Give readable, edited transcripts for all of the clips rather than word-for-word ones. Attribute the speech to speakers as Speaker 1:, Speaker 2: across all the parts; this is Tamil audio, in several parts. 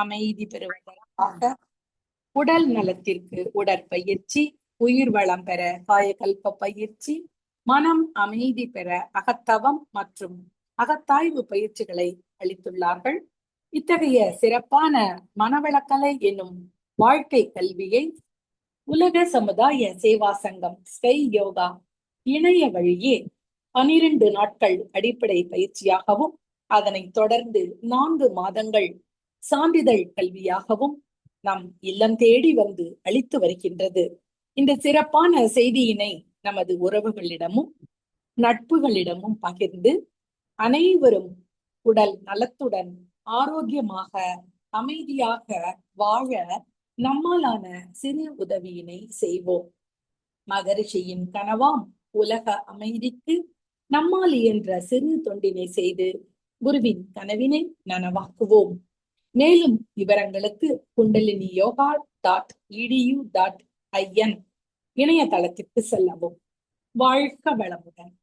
Speaker 1: அமைதி பெறுவதற்காக உடல் நலத்திற்கு உடற்பயிற்சி, உயிர் வளம் பெற காயகல்ப பயிற்சி, மனம் அமைதி பெற அகத்தவம் மற்றும் அகத்தாய்வு பயிற்சிகளை அளித்துள்ளார்கள். இத்தகைய சிறப்பான மனவளக்கலை என்னும் வாழ்க்கை கல்வியை உலக சமுதாய சேவா சங்கம் ஸ்கை யோகா இணைய வழியே 12 நாட்கள் அடிப்படை பயிற்சியாகவும் அதனைத் தொடர்ந்து 4 மாதங்கள் சான்றிதழ் கல்வியாகவும் நம் இல்லம் தேடி வந்து அளித்து வருகின்றது. இந்த சிறப்பான செய்தியினை நமது உறவுகளிடமும் நட்புகளிடமும் பகிர்ந்து அனைவரும் உடல் நலத்துடன் ஆரோக்கியமாக அமைதியாக வாழ நம்மாலான சிறு உதவியினை செய்வோம். மகரிஷியின் கனவாம் உலக அமைதிக்கு நம்மால் இயன்ற சிறு தொண்டினை செய்து குருவின் கனவினை நனவாக்குவோம். மேலும் விவரங்களுக்கு kundaliniyoga.edu.in இணையதளத்திற்கு செல்லவும். வாழ்க வளமுடன்.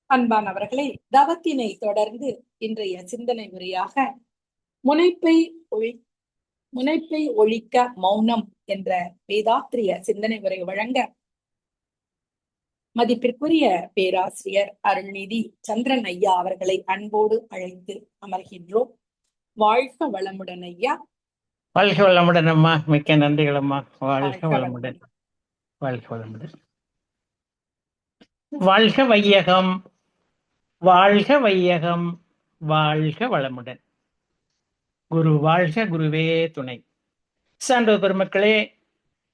Speaker 1: அன்பானவர்களே, தவத்தினை தொடர்ந்து இன்றைய சிந்தனை உரையாக முனைப்பை ஒழிக்க மௌனம் என்ற வேதாத்திரிய சிந்தனை உரை வழங்க மதிப்பிற்குரிய பேராசிரியர் அருள்நிதி சந்திரன் ஐயா அவர்களை அன்போடு அழைத்து அமர்கின்றோம். வாழ்க வளமுடன் ஐயா.
Speaker 2: வாழ்க வளமுடன் அம்மா, மிக்க நன்றிகள் அம்மா. வாழ்க வளமுடன். வாழ்க வளமுடன். வாழ்க வையகம், வாழ்க வையகம், வாழ்க வளமுடன். குரு வாழ்க, குருவே துணை. சான்றோர் பெருமக்களே,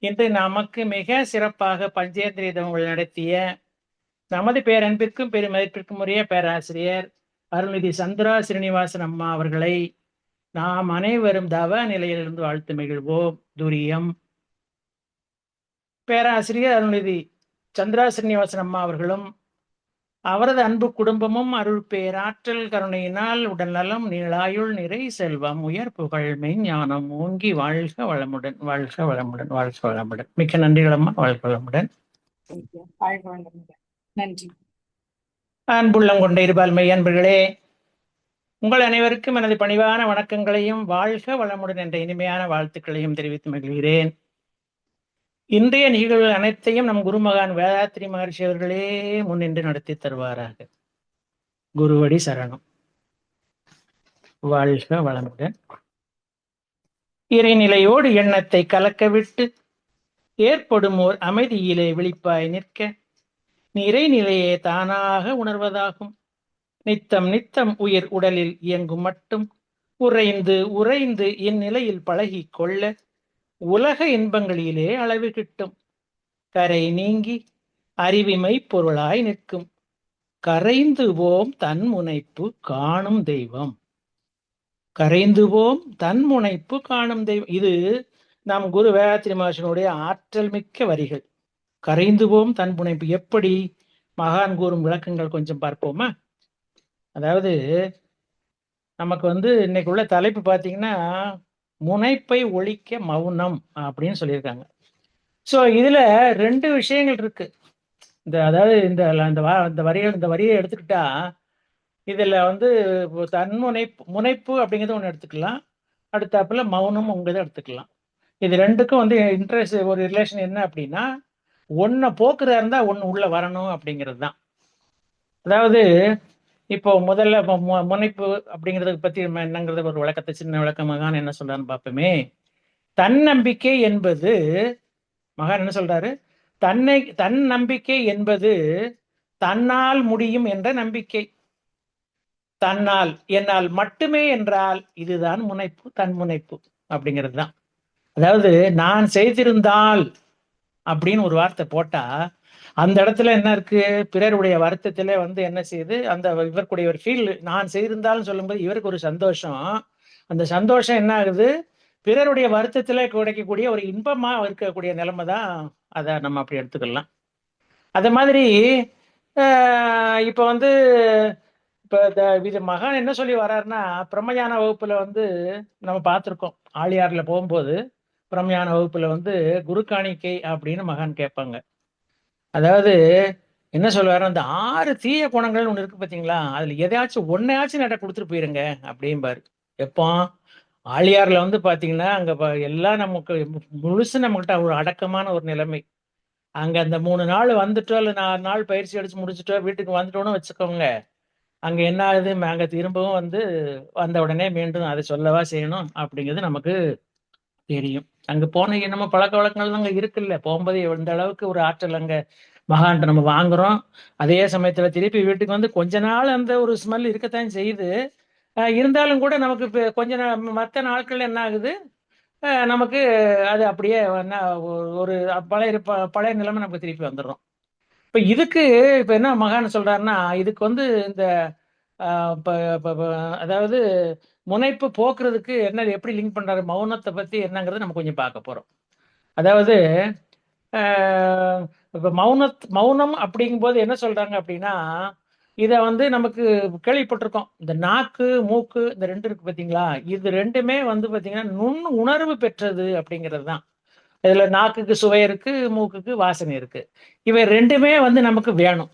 Speaker 2: இன்று நமக்கு மிக சிறப்பாக பஞ்சேந்திரிய தவங்கள் நடத்திய நமது பேரன்பிற்கும் பெருமதிப்பிற்கும் உரிய பேராசிரியர் அருள்நிதி சந்திரா ஸ்ரீனிவாசன் அம்மா அவர்களை நாம் அனைவரும் தவ நிலையிலிருந்து வாழ்த்து மகிழ்வோம். துரியம். பேராசிரியர் அருள்நிதி சந்திரா ஸ்ரீனிவாசன் அம்மா அவர்களும் அவரது அன்பு குடும்பமும் அருள் பேராற்றல் கருணையினால் உடல் நலம், நீளாயுள், நிறை செல்வம், உயர் புகழ், மெய்ஞானம் ஓங்கி வாழ்க வளமுடன், வாழ்க வளமுடன், வாழ்க வளமுடன். மிக்க நன்றிகள் அம்மா. வாழ்க வளமுடன்.
Speaker 1: நன்றி.
Speaker 2: அன்புள்ளம் கொண்ட இருபால் மெய் அன்பர்களே, உங்கள் அனைவருக்கும் எனது பணிவான வணக்கங்களையும் வாழ்க வளமுடன் என்ற இனிமையான வாழ்த்துக்களையும் தெரிவித்து மகிழ்கிறேன். இன்றைய நிகழ்வுகள் அனைத்தையும் நம் குருமகான் வேதாத்திரி மகர்ஷி அவர்களே முன்னின்று நடத்தி தருவாராக. குருவடி சரணம். வாழ்க வளமுடன். இறைநிலையோடு எண்ணத்தை கலக்கவிட்டு ஏற்படும் ஓர் அமைதியிலே விழிப்பாய் நிற்க இறைநிலையே தானாக உணர்வதாகும். நித்தம் நித்தம் உயிர் உடலில் இயங்கும் மட்டும் உறைந்து உறைந்து இந்நிலையில் பழகி கொள்ள உலக இன்பங்களிலே அளவு கிட்டும். கரை நீங்கி அறிவிமை பொருளாய் நிற்கும். கரைந்து போம் தன் முனைப்பு காணும் தெய்வம். கரைந்து போம் தன் முனைப்பு காணும் தெய்வம். இது நம் குரு வேதாத்திரி மகர்ஷியினுடைய ஆற்றல் மிக்க வரிகள். கரைந்து போம் தன் முனைப்பு. எப்படி மகான் கூறும் விளக்கங்கள் கொஞ்சம் பார்ப்போமா? அதாவது நமக்கு இன்னைக்கு உள்ள தலைப்பு பார்த்தீங்கன்னா, முனைப்பை ஒழிக்க மௌனம் அப்படின்னு சொல்லியிருக்காங்க. ஸோ இதுல 2 விஷயங்கள் இருக்கு. அதாவது இந்த வரியை எடுத்துக்கிட்டா இதுல முனைப்பு அப்படிங்கிறது ஒன்று எடுத்துக்கலாம். அடுத்தாப்புல மௌனம் உங்கதை எடுத்துக்கலாம். இது 2க்கும் இன்ட்ரெஸ்ட் ஒரு ரிலேஷன் என்ன அப்படின்னா, ஒன்றை போக்குறதா இருந்தா ஒன்று உள்ள வரணும் அப்படிங்கிறது தான். அதாவது இப்போ முதல்ல முனைப்பு அப்படிங்கிறதுக்கு பத்தி என்னங்கிறது ஒரு விளக்கத்தை, சின்ன விளக்கமாக என்ன சொல்றான்னு பார்ப்போமே. தன்னம்பிக்கை என்பது, மகான் என்ன சொல்றாரு, தன் நம்பிக்கை என்பது தன்னால் முடியும் என்ற நம்பிக்கை. தன்னால் என்னால் மட்டுமே என்றால் இதுதான் முனைப்பு, தன் முனைப்பு அப்படிங்கிறது தான். அதாவது நான் செய்திருந்தால் அப்படின்னு ஒரு வார்த்தை போட்டா அந்த இடத்துல என்ன இருக்கு, பிறருடைய வருத்தத்திலே என்ன செய்யுது, அந்த இவருக்குடைய ஒரு ஃபீல், நான் செய்திருந்தாலும் சொல்லும்போது இவருக்கு ஒரு சந்தோஷம். அந்த சந்தோஷம் என்ன ஆகுது, பிறருடைய வருத்தத்திலே கிடைக்கக்கூடிய ஒரு இன்பமா இருக்கக்கூடிய நிலைமை தான். அதை நம்ம அப்படி எடுத்துக்கலாம். அது மாதிரி இப்போ இது மகான் என்ன சொல்லி வர்றாருன்னா, பிரம்மஞான வகுப்புல நம்ம பார்த்துருக்கோம். ஆழியாறுல போகும்போது பிரம்மஞான வகுப்புல குரு காணிக்கை அப்படின்னு மகான் கேட்பாங்க. அதாவது என்ன சொல்லுவாரு, அந்த 6 தீய குணங்கள்னு ஒண்ணு இருக்கு பாத்தீங்களா, அதுல எதையாச்சும் ஒன்னையாச்சும் நட கொடுத்துட்டு போயிருங்க அப்படிம்பாரு. எப்போ ஆழியார்ல வந்து பாத்தீங்கன்னா அங்க எல்லாம் நமக்கு முழுசு நம்மகிட்ட ஒரு அடக்கமான ஒரு நிலைமை. அங்க அந்த 3 நாள் வந்துட்டோம் இல்ல 4 நாள் பயிற்சி அடிச்சு முடிச்சுட்டோம் வீட்டுக்கு வந்துட்டோம்னு வச்சுக்கோங்க. அங்க என்ன ஆகுது, அங்க திரும்பவும் வந்து வந்த உடனே மீண்டும் அதை சொல்லவா செய்யணும் அப்படிங்கிறது நமக்கு தெரியும். அங்க போன நம்ம பழக்க வழக்கங்கள் அங்க இருக்குல்ல. போகும்போது எந்த அளவுக்கு ஒரு ஆற்றல் அங்க மகான்ட்ட நம்ம வாங்குறோம். அதே சமயத்துல திருப்பி வீட்டுக்கு வந்து கொஞ்ச நாள் அந்த ஒரு ஸ்மெல் இருக்கத்தான் செய்யுது. இருந்தாலும் கூட நமக்கு இப்ப கொஞ்ச மத்த நாட்கள்ல என்ன ஆகுது, நமக்கு அது அப்படியே என்ன ஒரு பழைய நிலைமை நமக்கு திருப்பி வந்துடுறோம். இப்ப இதுக்கு இப்ப என்ன மகான் சொல்றாருன்னா, இதுக்கு வந்து இந்த இப்ப இப்ப இப்ப அதாவது முனைப்பு போக்குறதுக்கு என்ன எப்படி லிங்க் பண்றாரு மௌனத்தை பத்தி என்னங்கிறத நம்ம கொஞ்சம் பார்க்க போறோம். அதாவது அஹ், இப்ப மௌனம் அப்படிங்கும்போது என்ன சொல்றாங்க அப்படின்னா, இத வந்து நமக்கு கேள்விப்பட்டிருக்கோம். இந்த நாக்கு மூக்கு இந்த ரெண்டு இருக்கு பாத்தீங்களா, இது ரெண்டுமே வந்து பாத்தீங்கன்னா நுண் உணர்வு பெற்றது அப்படிங்கிறது தான். இதுல நாக்குக்கு சுவை இருக்கு, மூக்குக்கு வாசனை இருக்கு. இவை ரெண்டுமே வந்து நமக்கு வேணும்.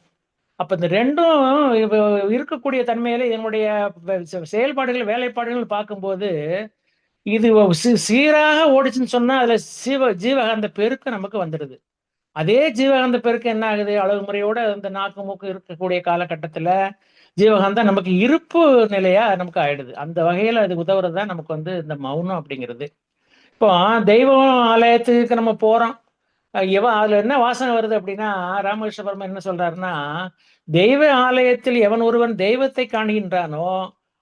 Speaker 2: அப்ப இந்த ரெண்டும் இப்ப இருக்கக்கூடிய தன்மையில என்னுடைய செயல்பாடுகள் வேலைப்பாடுகள் பார்க்கும்போது இது சீராக ஓடிச்சுன்னு சொன்னா அதுல ஜீவகாந்த பெருக்கு நமக்கு வந்துடுது. அதே ஜீவகாந்த பெருக்கு என்ன ஆகுது, அளவு முறையோட அந்த நாக்கு மூக்கு இருக்கக்கூடிய காலகட்டத்துல ஜீவகாந்தம் நமக்கு இருப்பு நிலையா நமக்கு ஆயிடுது. அந்த வகையில அது உதவுறது தான் நமக்கு வந்து இந்த மௌனம் அப்படிங்கிறது. இப்போ தெய்வம் ஆலயத்துக்கு நம்ம போறோம். அதுல என்ன வாசனை வருது அப்படின்னா, ராமகிருஷ்ண பரம என்ன சொல்றாருன்னா, தெய்வ ஆலயத்தில் எவன் ஒருவன் தெய்வத்தை காண்கின்றானோ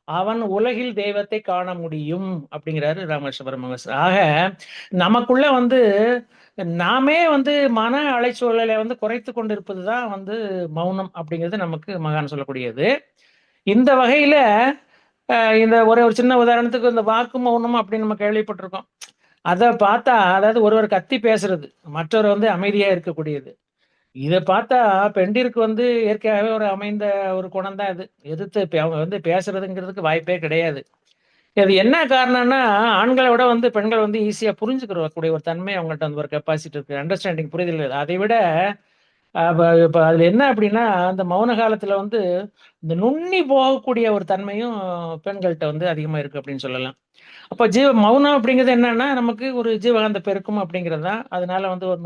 Speaker 2: அவன் உலகில் தெய்வத்தை காண முடியும் அப்படிங்கிறாரு ராமகிருஷ்ண பரமஹம்சர். ஆக நமக்குள்ள வந்து நாமே வந்து மன அலைச்சூழலை வந்து குறைத்து கொண்டிருப்பது தான் வந்து மௌனம் அப்படிங்கிறது நமக்கு மகான் சொல்லக்கூடியது. இந்த வகையில இந்த ஒரே ஒரு சின்ன உதாரணத்துக்கு இந்த வாக்கு மௌனம் அப்படின்னு நம்ம கேள்விப்பட்டிருக்கோம். அதை பார்த்தா அதாவது ஒருவர் கத்தி பேசுறது, மற்றவர் வந்து அமைதியா இருக்கக்கூடியது. இதை பார்த்தா பெண்டிற்கு வந்து இயற்கையாகவே ஒரு அமைந்த ஒரு குணம் தான் இது. எதிர்த்து அவங்க வந்து பேசுறதுங்கிறதுக்கு வாய்ப்பே கிடையாது. இது என்ன காரணம்னா, ஆண்களை விட வந்து பெண்கள் வந்து ஈஸியா புரிஞ்சுக்கிறக்கூடிய ஒரு தன்மை அவங்கள்ட்ட வந்து ஒரு கெப்பாசிட்டி இருக்கு. அண்டர்ஸ்டாண்டிங் புரிதல். அதை விட இப்ப அதுல என்ன அப்படின்னா, அந்த மௌன காலத்துல வந்து இந்த நுண்ணி போகக்கூடிய ஒரு தன்மையும் பெண்கள்ட்ட வந்து அதிகமா இருக்கு அப்படின்னு சொல்லலாம். அப்ப மௌனம் அப்படிங்கிறது என்னன்னா, நமக்கு ஒரு ஜீவகாந்த பெருக்கம் அப்படிங்கிறது தான். அதனால வந்து ஒரு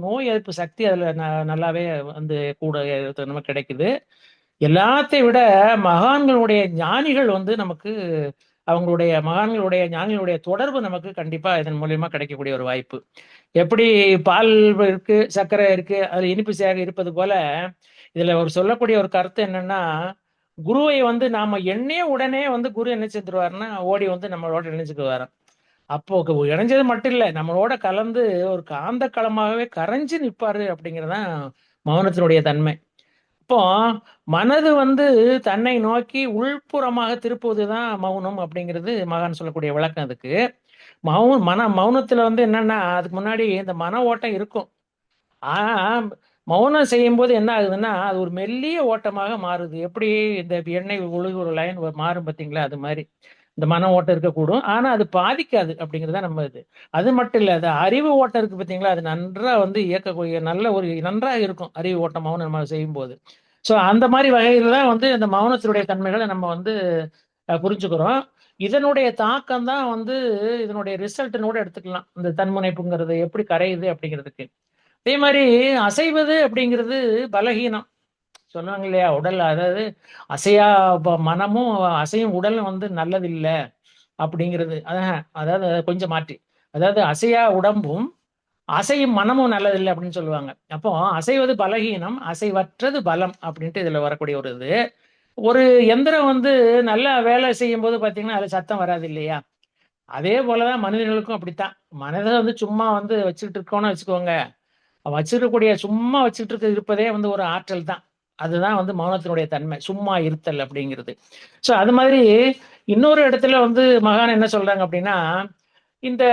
Speaker 2: நோய் எதிர்ப்பு சக்தி அதுல நல்லாவே வந்து கூட நமக்கு கிடைக்குது. எல்லாத்தையும் விட மகான்களுடைய ஞானிகள் வந்து நமக்கு மகான்களுடைய ஞானிகளுடைய தொடர்பு நமக்கு கண்டிப்பா இதன் மூலியமா கிடைக்கக்கூடிய ஒரு வாய்ப்பு. எப்படி பால் இருக்கு, சர்க்கரை இருக்கு, அதுல இனிப்பு சேக இருப்பது போல, இதுல ஒரு சொல்லக்கூடிய ஒரு கருத்து என்னன்னா, குருவை வந்து நாம எண்ணிய உடனே வந்து குரு என்ன செஞ்சிருவாருன்னா, ஓடி வந்து நம்மளோட இணைஞ்சுக்குவாரு. அப்போ இணைஞ்சது மட்டும் இல்ல, நம்மளோட கலந்து ஒரு காந்த களமாகவே கரைஞ்சு நிற்பாரு அப்படிங்கிறதான் மௌனத்தினுடைய தன்மை. இப்போ மனது வந்து தன்னை நோக்கி உள்புறமாக திருப்புவதுதான் மௌனம் அப்படிங்கிறது மகான் சொல்லக்கூடிய விளக்கம் அதுக்கு. மௌனத்துல வந்து என்னன்னா, அதுக்கு முன்னாடி இந்த மன ஓட்டம் இருக்கும். ஆனா மௌனம் செய்யும்போது என்ன ஆகுதுன்னா, அது ஒரு மெல்லிய ஓட்டமாக மாறுது. எப்படி இந்த எண்ணெய் ஒழுகு ஒரு லைன் மாறும் பார்த்தீங்களா, அது மாதிரி இந்த மன ஓட்டம் இருக்கக்கூடும். ஆனா அது பாதிக்காது அப்படிங்கிறத நம்ம இது. அது மட்டும் இல்ல, அது அறிவு ஓட்டம் இருக்கு பார்த்தீங்களா, அது நன்றா வந்து இயக்கக்கூடிய நல்ல ஒரு நன்றா இருக்கும் அறிவு ஓட்டம் மௌனம் நம்ம செய்யும்போது. ஸோ அந்த மாதிரி வகையில தான் வந்து இந்த மௌனத்தினுடைய தன்மைகளை நம்ம வந்து புரிஞ்சுக்கிறோம். இதனுடைய தாக்கம் தான் வந்து இதனுடைய ரிசல்ட்னு கூட எடுத்துக்கலாம். இந்த தன்முனைப்புங்கிறது எப்படி கரையுது அப்படிங்கிறதுக்கு. அதே மாதிரி அசைவது அப்படிங்கிறது பலகீனம். சொல்லுவாங்க இல்லையா, உடல் அதாவது அசையா மனமும் அசையும் உடலும் வந்து நல்லதில்ல அப்படிங்கிறது. அதாவது அதை கொஞ்சம் மாற்றி, அதாவது அசையா உடம்பும் அசையும் மனமும் நல்லதில்லை அப்படின்னு சொல்லுவாங்க. அப்போ அசைவது பலகீனம், அசைவற்றது பலம் அப்படின்ட்டு இதுல வரக்கூடிய ஒரு இது. ஒரு எந்திரம் வந்து நல்லா வேலை செய்யும் போது பாத்தீங்கன்னா அது சத்தம் வராது இல்லையா. அதே போலதான் மனிதர்களுக்கும் அப்படித்தான். மனிதன் வந்து சும்மா வந்து வச்சுக்கிட்டு இருக்கோம்னு வச்சுக்கோங்க, வச்சிருக்கக்கூடிய சும்மா வச்சுட்டு இருப்பதே வந்து ஒரு ஆற்றல் தான். அதுதான் வந்து மௌனத்தினுடைய தன்மை, சும்மா இருத்தல் அப்படிங்கிறது. சோ அது மாதிரி இன்னொரு இடத்துல வந்து மகான் என்ன சொல்றாங்க அப்படின்னா, இந்த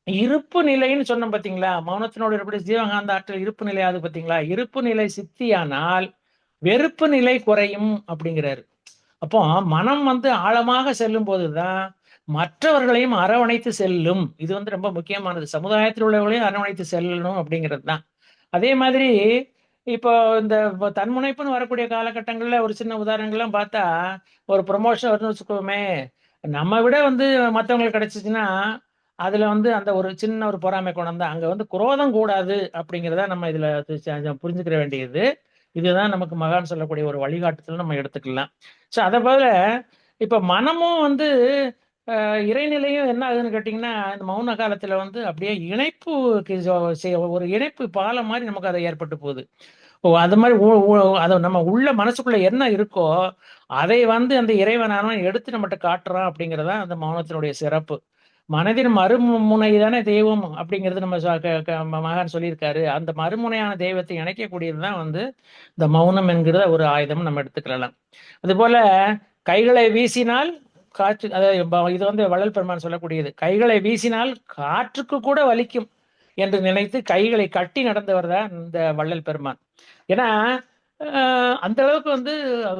Speaker 2: இருப்பு நிலைன்னு சொன்னோம் பாத்தீங்களா, மௌனத்தினோட எப்படி ஜீவகாந்த ஆற்றல் இருப்பு நிலை ஆகுது பாத்தீங்களா, இருப்பு நிலை சித்தியானால் வெறுப்பு நிலை குறையும் அப்படிங்கிறாரு. அப்போ மனம் வந்து ஆழமாக செல்லும் போதுதான் மற்றவர்களையும் அரவணைத்து செல்லும். இது வந்து ரொம்ப முக்கியமானது. சமுதாயத்தில் உள்ளவர்களையும் அரவணைத்து செல்லணும் அப்படிங்கிறது தான். அதே மாதிரி இப்போ இந்த தன்முனைப்புன்னு வரக்கூடிய காலகட்டங்கள்ல ஒரு சின்ன உதாரணங்கள்லாம் பார்த்தா, ஒரு ப்ரொமோஷன் வருதுன்னு வச்சுக்கோமே, நம்ம விட வந்து மற்றவங்களுக்கு கிடைச்சிச்சுன்னா அதுல வந்து அந்த ஒரு சின்ன ஒரு பொறாமை குணம் தான். அங்க வந்து குரோதம் கூடாது அப்படிங்கிறத நம்ம இதுல புரிஞ்சுக்கிற வேண்டியது. இதுதான் நமக்கு மகான் சொல்லக்கூடிய ஒரு வழிகாட்டுதல் நம்ம எடுத்துக்கலாம். ஸோ அதை போல இப்ப மனமும் வந்து இறைநிலையும் என்ன ஆகுதுன்னு கேட்டிங்கன்னா, இந்த மௌன காலத்துல வந்து அப்படியே இணைப்பு ஒரு இணைப்பு பாலம் மாதிரி நமக்கு அது ஏற்பட்டு போகுது. ஓ! அது மாரி அத நம்ம உள்ள மனசுக்குள்ள என்ன இருக்கோ, அதை வந்து அந்த இறைவனானவன் எடுத்து நம்மட்ட காட்டுறான் அப்படிங்கிறது தான் அந்த மௌனத்தினுடைய சிறப்பு. மனதின் மறுமுனை தானே தெய்வம் அப்படிங்கிறது நம்ம ச க க மகான் சொல்லியிருக்காரு. அந்த மறுமுனையான தெய்வத்தை இணைக்கக்கூடியது தான் வந்து இந்த மௌனம் என்கிற ஒரு ஆயுதம் நம்ம எடுத்துக்கலாம். அதுபோல கைகளை வீசினால் காற்று அதாவது இது வந்து வள்ளல் பெருமான் சொல்லக்கூடியது. கைகளை வீசினால் காற்றுக்கு கூட வலிக்கும் என்று நினைத்து கைகளை கட்டி நடந்தவர் தான் இந்த வள்ளல் பெருமான். ஏன்னா அந்த அளவுக்கு வந்து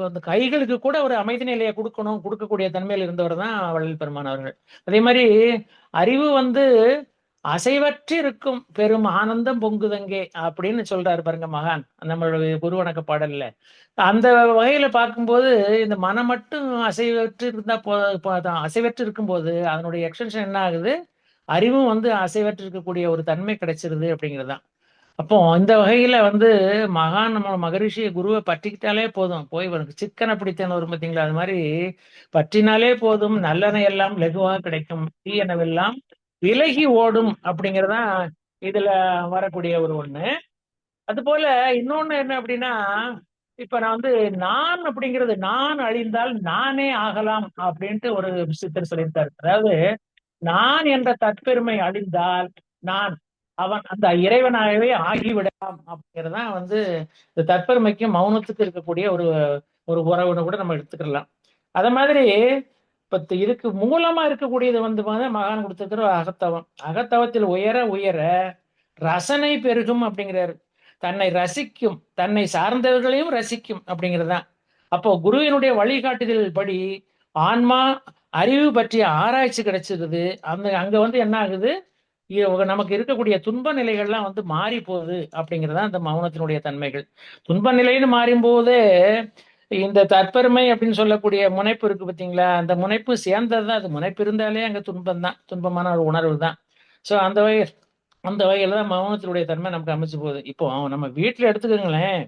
Speaker 2: அந்த கைகளுக்கு கூட ஒரு அமைதி நிலையை கொடுக்கக்கூடிய தன்மையில் இருந்தவர் தான் வள்ளல் பெருமான் அவர்கள். அதே மாதிரி அறிவு வந்து அசைவற்று இருக்கும் பெரும் ஆனந்தம் பொங்குதங்கே அப்படின்னு சொல்றாரு பாருங்க மகான் நம்மளுடைய குரு வணக்க பாடல்ல. அந்த வகையில பார்க்கும்போது இந்த மனம் மட்டும் அசைவற்று இருந்தா அசைவற்று இருக்கும்போது அதனுடைய எக்ஸ்டென்ஷன் என்ன ஆகுது, அறிவும் வந்து அசைவற்று இருக்கக்கூடிய ஒரு தன்மை கிடைச்சிருது அப்படிங்கிறதுதான். அப்போ இந்த வகையில வந்து மகான் நம்ம மகரிஷி குருவை பற்றிக்கிட்டாலே போதும், போய் சிக்கனை பிடித்தேன்னு வரும் பார்த்தீங்களா, அது மாதிரி பற்றினாலே போதும், நல்லன எல்லாம் லகுவாக கிடைக்கும், தீயனவெல்லாம் விலகி ஓடும் அப்படிங்கறதான் இதுல வரக்கூடிய ஒரு ஒண்ணு. அது போல இன்னொன்னு என்ன அப்படின்னா, இப்ப நான் வந்து நான் அப்படிங்கிறது நான் அழிந்தால் நானே ஆகலாம் அப்படின்ட்டு ஒரு சித்தர் சொல்லியிருக்காரு. அதாவது நான் என்ற தற்பெருமை அழிந்தால் நான் அவன் அந்த இறைவனாகவே ஆகிவிடலாம் அப்படிங்கிறதான் வந்து இந்த தற்பெருமைக்கும் மௌனத்துக்கு இருக்கக்கூடிய ஒரு ஒரு உறவுன்னு கூட நம்ம எடுத்துக்கலாம். அத மாதிரி இப்ப இதுக்கு மூலமா இருக்கக்கூடியது வந்து மகான் கொடுத்திருக்கிற அகத்தவம். அகத்தவத்தில் உயர உயர ரசனை பெருகும் அப்படிங்கிறாரு. தன்னை ரசிக்கும், தன்னை சார்ந்தவர்களையும் ரசிக்கும் அப்படிங்கிறதுதான். அப்போ குருவினுடைய வழிகாட்டுதல் படி ஆன்மா அறிவு பற்றிய ஆராய்ச்சி கிடைச்சிருது. அங்க வந்து என்ன ஆகுது, நமக்கு இருக்கக்கூடிய துன்ப நிலைகள்லாம் வந்து மாறி போகுது அப்படிங்கிறதா அந்த மௌனத்தினுடைய தன்மைகள். துன்ப நிலைன்னு மாறும்போது இந்த தற்பெருமை அப்படின்னு சொல்லக்கூடிய முனைப்பு இருக்கு பார்த்தீங்களா, அந்த முனைப்பு சேர்ந்ததுதான். அது முனைப்பு இருந்தாலே அங்க துன்பம் தான், துன்பமான ஒரு உணர்வு தான். ஸோ அந்த வகையில தான் மௌனத்தினுடைய தன்மை நமக்கு அமைச்சு போகுது. இப்போ நம்ம வீட்டில் எடுத்துக்கோங்களேன்,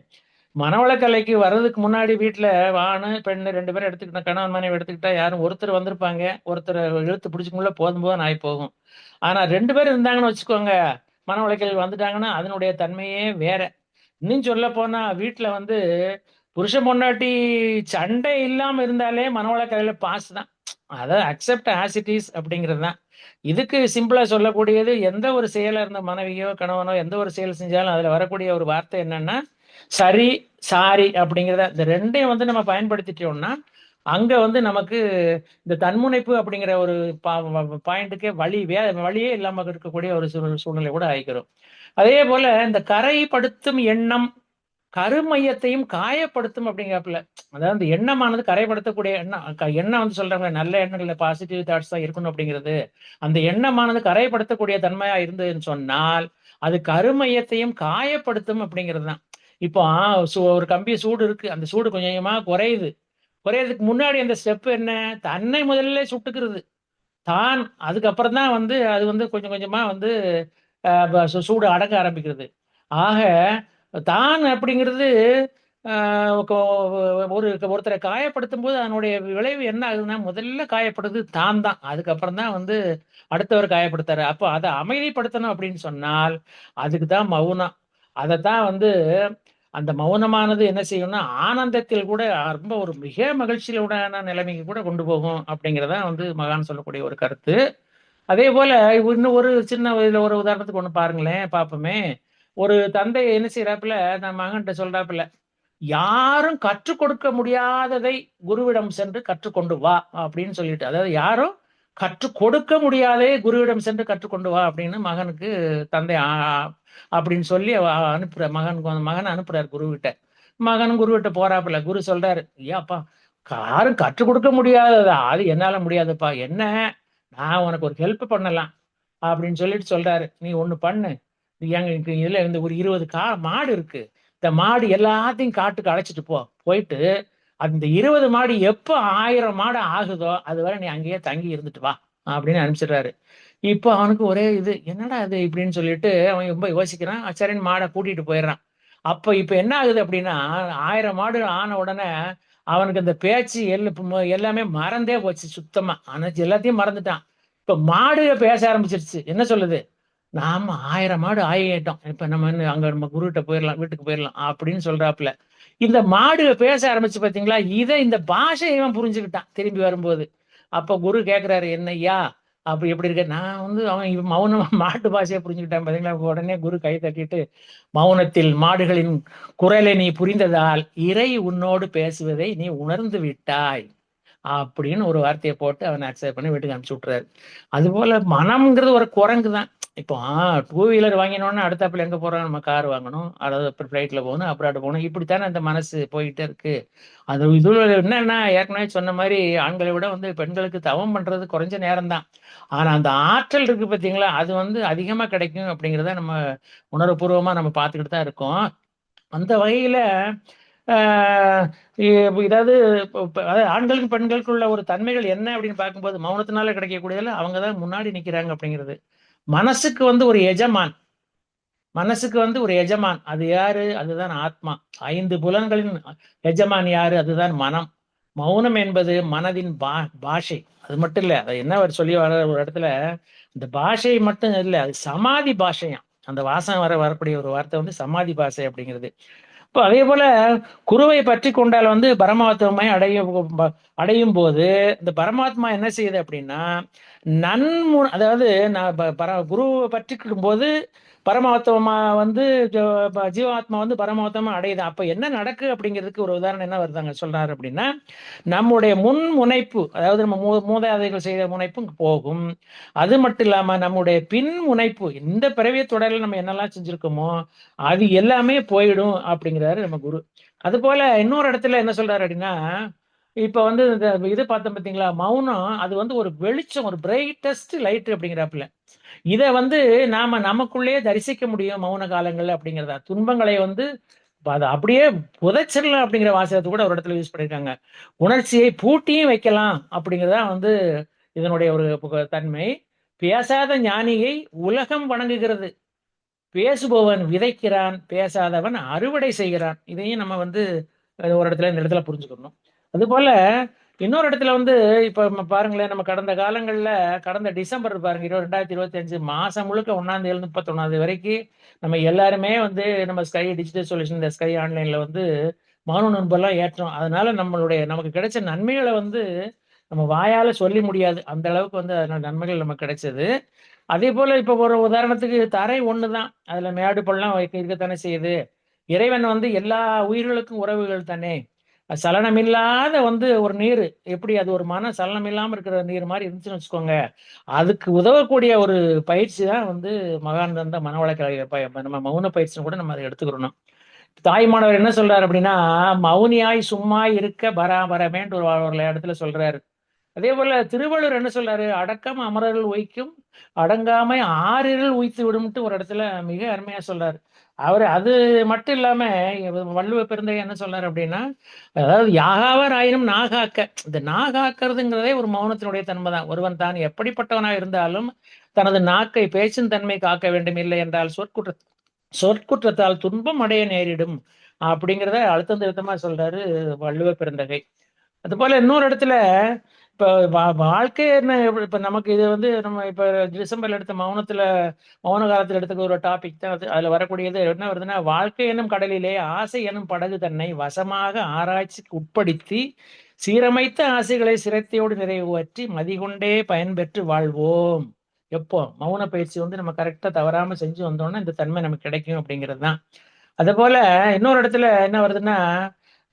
Speaker 2: மனவளக்கலைக்கு வர்றதுக்கு முன்னாடி வீட்டில் ஆணு பெண்ணு 2 பேரும் எடுத்துக்கிட்டா, கணவன் மனைவி எடுத்துக்கிட்டா யாரும் ஒருத்தர் வந்திருப்பாங்க, ஒருத்தர் இழுத்து பிடிச்சிக்குள்ள போதும் போதும் ஆகி போகும். ஆனா 2 பேர் இருந்தாங்கன்னு வச்சுக்கோங்க, மனவளக்கல் வந்துட்டாங்கன்னா அதனுடைய தன்மையே வேற. இன்னும் சொல்ல போனா வீட்டுல வந்து புருஷன் பொண்டாட்டி சண்டை இல்லாம இருந்தாலே மனவளக்கலையில பாஸ் தான். அதை அக்செப்ட் ஆஸ் இட் இஸ் அப்படிங்கிறது தான். இதுக்கு சிம்பிளா சொல்லக்கூடியது, எந்த ஒரு செயலா இருந்த மனைவியோ கணவனோ எந்த ஒரு செயல் செஞ்சாலும் அதுல வரக்கூடிய ஒரு வார்த்தை என்னன்னா சரி, சாரி அப்படிங்கிறத. இந்த ரெண்டையும் வந்து நம்ம பயன்படுத்திட்டோம்னா அங்க வந்து நமக்கு இந்த தன்முனைப்பு அப்படிங்கிற ஒரு பாயிண்ட்டுக்கே வழியே இல்லாம இருக்கக்கூடிய ஒரு சூழ்நிலை கூட ஆயிக்கிறோம். அதே போல இந்த கரைப்படுத்தும் எண்ணம் கருமையத்தையும் காயப்படுத்தும் அப்படிங்கிறப்பல, அதாவது இந்த எண்ணமானது கரைப்படுத்தக்கூடிய எண்ணம் வந்து சொல்றாங்க நல்ல எண்ணங்கள்ல பாசிட்டிவ் தாட்ஸ் தான் இருக்கணும் அப்படிங்கிறது. அந்த எண்ணமானது கரைப்படுத்தக்கூடிய தன்மையா இருந்ததுன்னு சொன்னால் அது கருமையத்தையும் காயப்படுத்தும் அப்படிங்கிறது தான். இப்போ ஒரு கம்பி சூடு இருக்கு, அந்த சூடு கொஞ்சம் கொஞ்சமா குறையறதுக்கு முன்னாடி அந்த ஸ்டெப் என்ன, தன்னை முதல்ல சுட்டுக்கிறது தான். அதுக்கப்புறம் தான் வந்து அது வந்து கொஞ்சம் கொஞ்சமா வந்து சூடு அடக்க ஆரம்பிக்கிறது. ஆக தான் அப்படிங்கிறது ஒருத்தரை காயப்படுத்தும் போது அதனுடைய விளைவு என்ன ஆகுதுன்னா முதல்ல காயப்படுது தான். அதுக்கப்புறம் தான் வந்து அடுத்தவர் காயப்படுத்தாரு. அப்போ அதை அமைதிப்படுத்தணும் அப்படின்னு சொன்னால் அதுக்கு தான் மௌனம். அதைத்தான் வந்து அந்த மௌனமானது என்ன செய்யும்னா ஆனந்தத்தில் கூட ரொம்ப ஒரு மிக மகிழ்ச்சியுடான நிலைமைக்கு கூட கொண்டு போகும் அப்படிங்கிறதா வந்து மகான் சொல்லக்கூடிய ஒரு கருத்து. அதே போல இன்னும் ஒரு சின்ன இதுல ஒரு உதாரணத்துக்கு ஒண்ணு பாருங்களேன், பாப்போமே. ஒரு தந்தை என்ன செய்யறாப்புல, நம்ம மகன்கிட்ட சொல்றாப்புல, யாரும் கற்றுக் கொடுக்க முடியாததை குருவிடம் சென்று கற்றுக்கொண்டு வா அப்படின்னு சொல்லிட்டு, அதாவது யாரும் கற்றுக் கொடுக்க முடியாதே குருவிடம் சென்று கற்றுக்கொண்டு வா அப்படின்னு மகனுக்கு தந்தை அப்படின்னு சொல்லி அனுப்புற மகன் அனுப்புறாரு குருவிட்ட. மகனும் குருவிட்ட போறாப்புல. குரு சொல்றாரு, ஐயாப்பா யாரும் கற்றுக் கொடுக்க முடியாததா, அது என்னால முடியாதுப்பா, என்ன நான் உனக்கு ஒரு ஹெல்ப் பண்ணலாம் அப்படின்னு சொல்லிட்டு சொல்றாரு. நீ ஒண்ணு பண்ணு, எங்களுக்கு இதுல இருந்து ஒரு 20 மாடு இருக்கு, இந்த மாடு எல்லாத்தையும் காட்டுக்கு அழைச்சிட்டு போயிட்டு அந்த 20 மாடு எப்போ 1000 மாடு ஆகுதோ அது வரை நீ அங்கேயே தங்கி இருந்துட்டு வா அப்படின்னு அனுப்பிச்சிடுறாரு. இப்போ அவனுக்கு ஒரே இது, என்னடா இது இப்படின்னு சொல்லிட்டு அவன் ரொம்ப யோசிக்கிறான். சரின்னு மாடை கூட்டிட்டு போயிடுறான். அப்ப இப்ப என்ன ஆகுது அப்படின்னா, 1000 மாடு ஆன உடனே அவனுக்கு அந்த பேச்சு எல்லாமே மறந்தே போச்சு சுத்தமா. அனைத்து எல்லாத்தையும் மறந்துட்டான். இப்ப மாடு பேச ஆரம்பிச்சிருச்சு. என்ன சொல்லுது? நாம 1000 மாடு ஆயிட்டோம், இப்ப நம்ம அங்க நம்ம குருகிட்ட போயிடலாம், வீட்டுக்கு போயிடலாம் அப்படின்னு சொல்றாப்புல. இந்த மாடு பேச ஆரம்பிச்சு பாத்தீங்களா, இந்த பாஷையை இவன் புரிஞ்சுக்கிட்டான் திரும்பி வரும்போது. அப்ப குரு கேக்குறாரு, என்னய்யா அப்படி எப்படி இருக்க? நான் அவன் மௌனமா மாட்டு பாஷையை புரிஞ்சுக்கிட்டான் பாத்தீங்களா. உடனே குரு கை தட்டிட்டு, மௌனத்தில் மாடுகளின் குரலை நீ புரிந்ததால் இறை உன்னோடு பேசுவதை நீ உணர்ந்து விட்டாய் அப்படின்னு ஒரு வார்த்தையை போட்டு அவனை அக்செப்ட் பண்ணி வீட்டுக்கு அனுப்பிச்சு விட்டுறாரு. அது போல மனம்ங்கிறது ஒரு குரங்கு தான். இப்போ 2 வீலர் வாங்கினோன்னா அடுத்தாப்புல எங்க போறோம்? நம்ம கார் வாங்கணும், அதாவது ஃபிளைட்ல போகணும், அப்ராட் போகணும், இப்படித்தானே அந்த மனசு போயிட்டே இருக்கு. அது இதுல என்னன்னா, ஏற்கனவே சொன்ன மாதிரி ஆண்களை விட பெண்களுக்கு தவம் பண்றது குறைஞ்ச நேரம் தான். ஆனா அந்த ஆற்றல் இருக்கு பாத்தீங்களா, அது அதிகமா கிடைக்கும் அப்படிங்கிறத நம்ம உணர்வுபூர்வமா நம்ம பார்த்துக்கிட்டு தான் இருக்கோம். அந்த வகையில ஆஹ் இதாவது அதாவது ஆண்களுக்கும் பெண்களுக்குள்ள ஒரு தன்மைகள் என்ன அப்படின்னு பார்க்கும்போது, மௌனத்தினால கிடைக்கக்கூடியதுல அவங்க தான் முன்னாடி நிக்கிறாங்க அப்படிங்கிறது. மனசுக்கு ஒரு எஜமான், அது யாரு? அதுதான் ஆத்மா. 5 புலன்களின் எஜமான் யாரு? அதுதான் மனம். மௌனம் என்பது மனதின் பாஷை. அது மட்டும் இல்ல, அதை என்ன அவர் சொல்லி வர ஒரு இடத்துல, இந்த பாஷை மட்டும் இல்ல, அது சமாதி பாஷையாம். அந்த வாசம் வரக்கூடிய ஒரு வார்த்தை சமாதி பாஷை அப்படிங்கிறது. இப்போ அதே போல குருவை பற்றி கொண்டால் பரமாத்மாவை அடையும் போது இந்த பரமாத்மா என்ன செய்யுது அப்படின்னா, அதாவது நான் குருவை பற்றிக்கும் போது பரமாத்மா ஜீவாத்மா பரமாத்மா அடையுது. அப்ப என்ன நடக்கு அப்படிங்கிறதுக்கு ஒரு உதாரணம் என்ன வருதாங்க சொல்றாரு அப்படின்னா, நம்முடைய முன் முனைப்பு, அதாவது நம்ம மூதாதைகள் செய்த முனைப்பும் போகும். அது மட்டும் இல்லாம நம்முடைய பின் முனைப்பு, இந்த பிறவிய தொடரில் நம்ம என்னெல்லாம் செஞ்சிருக்கோமோ அது எல்லாமே போயிடும் அப்படிங்கிறாரு நம்ம குரு. அது போல இன்னொரு இடத்துல என்ன சொல்றாரு அப்படின்னா, இப்ப இந்த இது பார்த்தோம் பார்த்தீங்களா, மௌனம் அது ஒரு வெளிச்சம், ஒரு பிரைட்டஸ்ட் லைட் அப்படிங்கிறாப்புல. இதை நாம நமக்குள்ளேயே தரிசிக்க முடியும் மௌன காலங்கள்ல அப்படிங்கிறதா. துன்பங்களை அதை அப்படியே புதைச்சிடலாம் அப்படிங்கிற வாசகத்தை கூட ஒரு இடத்துல யூஸ் பண்ணியிருக்காங்க. உணர்ச்சியை பூட்டியும் வைக்கலாம் அப்படிங்கிறதா இதனுடைய ஒரு தன்மை. பேசாத ஞானியை உலகம் வணங்குகிறது. பேசுபவன் விதைக்கிறான், பேசாதவன் அறுவடை செய்கிறான். இதையும் நம்ம ஒரு இடத்துல இந்த இடத்துல புரிஞ்சுக்கணும். அது போல இன்னொரு இடத்துல இப்ப பாருங்களேன், நம்ம கடந்த காலங்கள்ல கடந்த டிசம்பர் பாருங்க, 2025 மாசம் முழுக்க 1ஆம் தேதி 31ஆம் வரைக்கும் நம்ம எல்லாருமே நம்ம ஸ்கை டிஜிட்டல் சொல்யூஷன், இந்த ஸ்கை ஆன்லைன்ல மௌன நண்பர்லாம் ஏற்றோம். அதனால நமக்கு கிடைச்ச நன்மைகளை நம்ம வாயால சொல்லி முடியாது. அந்த அளவுக்கு அதனால நன்மைகள் நமக்கு கிடைச்சது. அதே போல இப்ப ஒரு உதாரணத்துக்கு தரை ஒண்ணுதான், அதுல மேடு பள்ளம் இருக்கத்தானே செய்யுது. இறைவன் எல்லா உயிர்களுக்கும் உறவுகள் தானே. சலனமில்லாத ஒரு நீர் எப்படி, அது ஒரு மன சலனம் இல்லாம இருக்கிற நீர் மாதிரி இருந்துச்சுன்னு வச்சுக்கோங்க. அதுக்கு உதவக்கூடிய ஒரு பயிற்சி தான் மகான் தந்த மனவளக்கலை, நம்ம மௌன பயிற்சின்னு கூட நம்ம அதை எடுத்துக்கிறோம். தாய்மானவர் என்ன சொல்றாரு அப்படின்னா, மௌனியாய் சும்மா இருக்க பராபரமேன்ற ஒரு இடத்துல சொல்றாரு. அதே போல திருவள்ளுவர் என்ன சொல்றாரு, அடக்கம் அமரர்கள் உய்க்கும், அடங்காமை ஆறிரல் உய்த்து விடும்ட்டு ஒரு இடத்துல மிக அருமையா சொல்றாரு. அவர் அது மட்டும் இல்லாம வள்ளுவ பெருந்தகை என்ன சொல்றாரு அப்படின்னா, அதாவது யாகாவர் ஆயினும் நாகாக்க, இந்த நாகாக்கிறதுங்கிறதே ஒரு மௌனத்தினுடைய தன்மை தான். ஒருவன் தான் எப்படிப்பட்டவனாக இருந்தாலும் தனது நாக்கை பேச்சின் தன்மை காக்க வேண்டும், இல்லை என்றால் சொற்குற்றத்தால் துன்பம் அடைய நேரிடும் அப்படிங்கிறத அழுத்தம் திருத்தமா சொல்றாரு வள்ளுவ பெருந்தகை. அது போல இன்னொரு இடத்துல இப்ப வாழ்க்கை என்ன, இப்ப நமக்கு இது நம்ம இப்ப டிசம்பர்ல எடுத்த மௌன காலத்துல எடுத்துக்க ஒரு டாபிக் தான் அது. அதுல வரக்கூடியது என்ன வருதுன்னா, வாழ்க்கை எனும் கடலிலே ஆசை எனும் படகு தன்னை வசமாக ஆராய்ச்சிக்கு உட்படுத்தி சீரமைத்த ஆசைகளை சிரத்தையோடு நிறைவேற்றி மதிகொண்டே பயன்பெற்று வாழ்வோம். எப்போ மௌன பயிற்சி நம்ம கரெக்டா தவறாம செஞ்சு வந்தோம்னா இந்த தன்மை நமக்கு கிடைக்கும் அப்படிங்கிறது தான். அது போல இன்னொரு இடத்துல என்ன வருதுன்னா,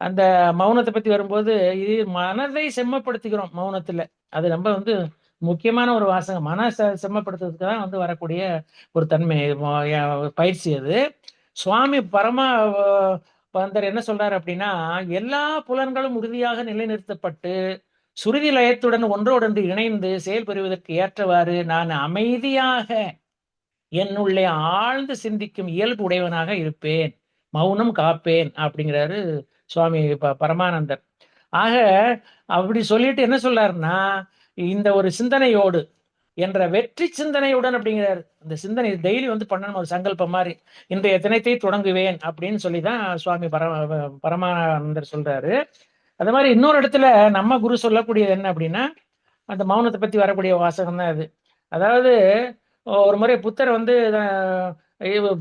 Speaker 2: அந்த மௌனத்தை பத்தி வரும்போது, இது மனதை செம்மப்படுத்திக்கிறோம் மௌனத்துல. அது ரொம்ப முக்கியமான ஒரு வாசகம். செம்மப்படுத்துறதுக்கு தான் வரக்கூடிய ஒரு தன்மை, பயிற்சி அது. சுவாமி பந்தர் என்ன சொல்றாரு அப்படின்னா, எல்லா புலன்களும் உறுதியாக நிலைநிறுத்தப்பட்டு சுருதி லயத்துடன் ஒன்றோடொன்று இணைந்து செயல்புரிவதற்கு ஏற்றவாறு நான் அமைதியாக என்னுள்ளே ஆழ்ந்து சிந்திக்கும் இயல்பு உடையவனாக இருப்பேன், மௌனம் காப்பேன் அப்படிங்கிறாரு சுவாமி பரமானந்தர். ஆக அப்படி சொல்லிட்டு என்ன சொல்றாருன்னா, இந்த ஒரு சிந்தனையோடு என்ற வெற்றி சிந்தனையுடன் அப்படிங்கிறாரு. இந்த சிந்தனை டெய்லி வந்து பண்ணணும், ஒரு சங்கல்பம் மாதிரி. இன்றைய தினத்தை தொடங்குவேன் அப்படின்னு சொல்லிதான் சுவாமி பரமானந்தர் சொல்றாரு. அது மாதிரி இன்னொரு இடத்துல நம்ம குரு சொல்லக்கூடியது என்ன அப்படின்னா, அந்த மௌனத்தை பத்தி வரக்கூடிய வாசகம் தான் அது. அதாவது ஒரு முறை புத்தர் வந்து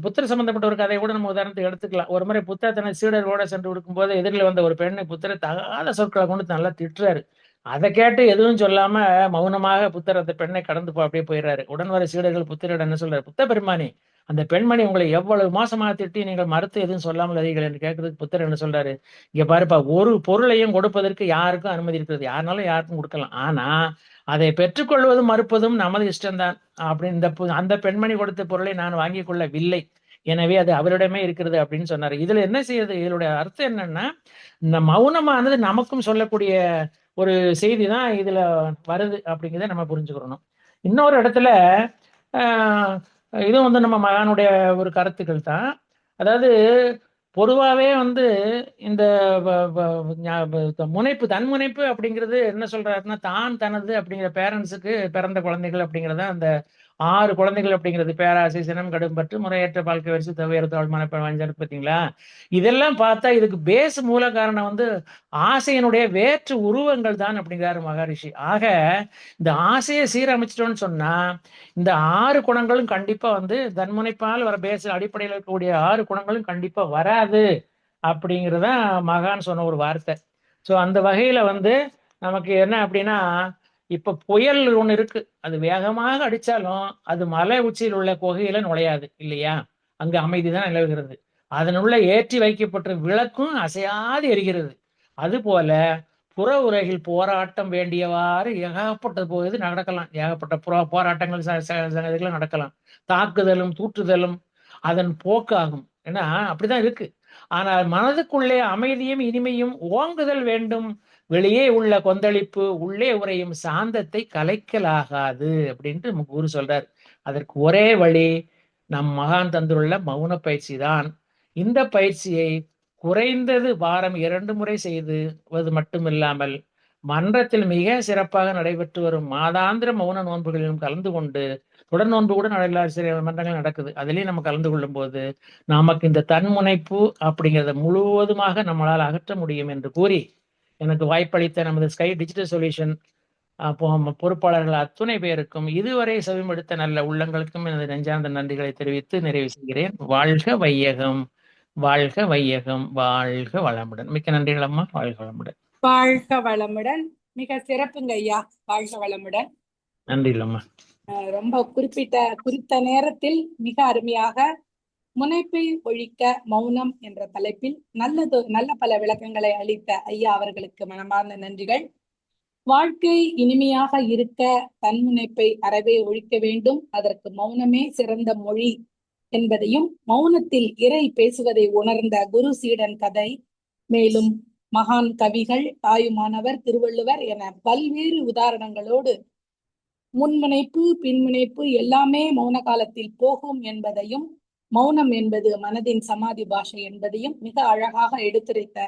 Speaker 2: புத்தர் சம்பந்தப்பட்ட ஒரு கதையை கூட நம்ம உதாரணத்துக்கு எடுத்துக்கலாம். ஒரு முறை புத்தர் தனது சீடர்களோட சென்று இருக்கும்போது எதிரில் வந்த ஒரு பெண்ணை புத்தரை தகாத சொற்களை கொண்டு நல்லா திட்டுறாரு. அதை கேட்டு எதுவும் சொல்லாம மௌனமாக புத்தர் அந்த பெண்ணை கடந்து அப்படியே போயிடுறாரு. உடன் வர சீடர்கள் புத்தரிடம் என்ன சொல்றாரு, புத்த பெருமானி, அந்த பெண்மணி உங்களை எவ்வளவு மோசமாக திட்டி நீங்கள் மறுத்து எதுவும் சொல்லாமல் அறிகள் என்று கேட்கறதுக்கு புத்தர் என்ன சொல்றாரு, இங்க பாருப்பா, ஒரு பொருளையும் கொடுப்பதற்கு யாருக்கும் அனுமதி இருக்கிறது, யாருனாலும் யாருக்கும் கொடுக்கலாம். ஆனா அதை பெற்றுக்கொள்வதும் மறுப்பதும் நமது இஷ்டம்தான். அப்படின்னு அந்த பெண்மணி கொடுத்த பொருளை நான் வாங்கிக் கொள்ளவில்லை, எனவே அது அவரிடமே இருக்கிறது அப்படின்னு சொன்னாரு. இதுல என்ன செய்யுது, இதனுடைய அர்த்தம் என்னன்னா, இந்த மௌனமானது நமக்கும் சொல்லக்கூடிய ஒரு செய்தி தான் இதுல வருது அப்படிங்கிறத நம்ம புரிஞ்சுக்கிறணும். இன்னொரு இடத்துல ஆஹ் இதுவும் வந்து நம்ம மகானுடைய ஒரு கருத்துக்கள் தான். அதாவது பொதுவாகவே வந்து இந்த முனைப்பு, தன்முனைப்பு அப்படிங்கிறது என்ன சொல்றாருன்னா, தான் தனது அப்படிங்கிற பேரண்ட்ஸுக்கு பிறந்த குழந்தைகள் அப்படிங்கிறத அந்த 6 குழந்தைகள் அப்படிங்கிறது, பேராசை, சினம், கடும்பற்று, முறையற்ற வாழ்க்கை வரிசை, தவிர தாழ்மான வாஞ்சாரு பார்த்தீங்களா. இதெல்லாம் பார்த்தா இதுக்கு பேஸ் மூல காரணம் வந்து ஆசையினுடைய வேற்று உருவங்கள் தான் அப்படிங்கிறாரு மகரிஷி. ஆக இந்த ஆசையை சீரமைச்சிட்டோம்னு சொன்னா இந்த 6 குணங்களும் கண்டிப்பா வந்து தன்முனைப்பால் வர பேஸ் அடிப்படையில் இருக்கக்கூடிய 6 குணங்களும் கண்டிப்பா வராது அப்படிங்கிறத மகான் சொன்ன ஒரு வார்த்தை. ஸோ அந்த வகையில வந்து நமக்கு என்ன அப்படின்னா, இப்ப புயல் ஒண்ணு இருக்கு, அது வேகமாக அடிச்சாலும் அது மலை உச்சியில் உள்ள குகையில நுழையாது இல்லையா, அங்க அமைதிதான் நிலவுகிறது. அதனுள்ள ஏற்றி வைக்கப்பட்ட விளக்கும் அசையாது எரிகிறது. அது போல புற உலகில் போராட்டம் வேண்டியவாறு ஏகப்பட்ட போது நடக்கலாம், ஏகப்பட்ட போராட்டங்கள் இதுகள் நடக்கலாம். தாக்குதலும் தூற்றுதலும் அதன் போக்காகும். ஏன்னா அப்படிதான் இருக்கு. ஆனால் மனதுக்குள்ளே அமைதியும் இனிமையும் ஓங்குதல் வேண்டும். வெளியே உள்ள கொந்தளிப்பு உள்ளே உறையும் சாந்தத்தை கலைக்கலாகாது அப்படின்ட்டு நம்ம குரு சொல்றார். அதற்கு ஒரே வழி நம் மகான் தந்துள்ள மௌன பயிற்சி தான். இந்த பயிற்சியை குறைந்தது வாரம் 2 முறை செய்வது மட்டுமில்லாமல் மன்றத்தில் மிக சிறப்பாக நடைபெற்று வரும் மாதாந்திர மௌன நோன்புகளிலும் கலந்து கொண்டு, தொடர் நோன்பு கூட சில மன்றங்கள் நடக்குது, அதுலயும் நம்ம கலந்து கொள்ளும் போது நமக்கு இந்த தன்முனைப்பு அப்படிங்கிறத முழுவதுமாக நம்மளால் அகற்ற முடியும் என்று கூறி, எனக்கு வாய்ப்பளித்த நமது ஸ்கை டிஜிட்டல் சொல்யூஷன் பொறுப்பாளர்கள் அத்துணை பேருக்கும், இதுவரை செவிமடுத்த நல்ல உள்ளங்களுக்கும் எனது நெஞ்சார்ந்த நன்றிகளை தெரிவித்து நிறைவு செய்கிறேன். வாழ்க வையகம், வாழ்க வையகம், வாழ்க வளமுடன். மிக்க நன்றிகள் அம்மா. வாழ்க வளமுடன்.
Speaker 1: வாழ்க வளமுடன். மிக சிறப்புங்க ஐயா. வாழ்க வளமுடன்.
Speaker 2: நன்றிகள் அம்மா.
Speaker 1: ரொம்ப குறித்த நேரத்தில் மிக அருமையாக முனைப்பை ஒழிக்க மௌனம் என்ற தலைப்பில் நல்ல பல விளக்கங்களை அளித்த ஐயா அவர்களுக்கு மனமார்ந்த நன்றிகள். வாழ்க்கை இனிமையாக இருக்க தன்முனைப்பை அறவே ஒழிக்க வேண்டும், அதற்கு மௌனமே சிறந்த மொழி என்பதையும், மௌனத்தில் இறை பேசுவதை உணர்ந்த குரு சீடன் கதை, மேலும் மகான் கவிகள், தாயுமானவர், திருவள்ளுவர் என பல்வேறு உதாரணங்களோடு முன்முனைப்பு பின்முனைப்பு எல்லாமே மௌன காலத்தில் போகும் என்பதையும், மௌனம் என்பது மனதின் சமாதி பாஷை என்பதையும் மிக அழகாக எடுத்துரைத்த